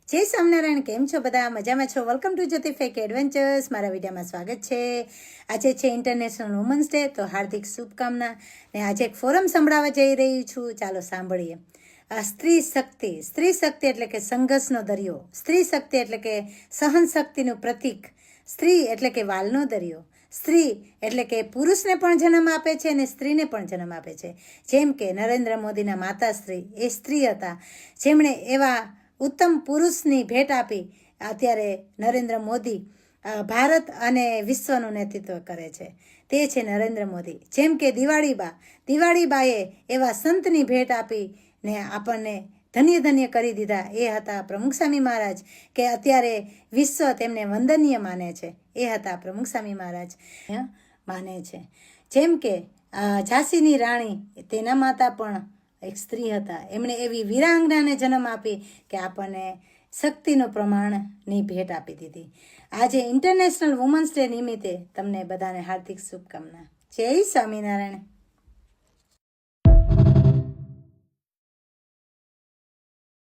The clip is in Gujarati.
જય સ્વામિનારાયણ. કેમ છો બધા? મજામાં છો? Welcome to Jyoti fake adventures. મારા વિડીયોમાં સ્વાગત છે. આજે છે ઇન્ટરનેશનલ વુમન્સ ડે, તો હાર્દિક શુભકામના. ને આજે એક ફોરમ સંભળાવવા જઈ રહી છું, ચાલો સાંભળીએ. સ્ત્રી શક્તિ. સ્ત્રી શક્તિ એટલે કે સંઘર્ષનો દરિયો. સ્ત્રી શક્તિ એટલે કે સહન શક્તિનું પ્રતીક. સ્ત્રી એટલે કે વાલનો દરિયો. સ્ત્રી એટલે કે પુરુષને પણ જન્મ આપે છે અને સ્ત્રીને પણ જન્મ આપે છે. જેમ કે નરેન્દ્ર મોદીના માતાશ્રી એ સ્ત્રી હતા, જેમણે એવા ઉત્તમ પુરુષની ભેટ આપી અત્યારે નરેન્દ્ર મોદી ભારત અને વિશ્વનું નેતૃત્વ કરે છે. તે છે નરેન્દ્ર મોદી. જેમ કે દિવાળીબાએ એવા સંતની ભેટ આપી ને આપણને ધન્ય ધન્ય કરી દીધા. એ હતા પ્રમુખ સ્વામી મહારાજ, કે અત્યારે વિશ્વ તેમને વંદનીય માને છે. એ હતા પ્રમુખ સ્વામી મહારાજ માને છે. જેમ કે ઝાંસીની રાણી, તેના માતા પણ એક સ્ત્રી હતા. એમણે એવી વીરાંગનાને જન્મ આપી કે આપણને શક્તિનું પ્રમાણની ભેટ આપી દીધી. આજે ઇન્ટરનેશનલ વુમન્સ ડે નિમિત્તે તમને બધાને હાર્દિક શુભકામના. જય સ્વામિનારાયણ.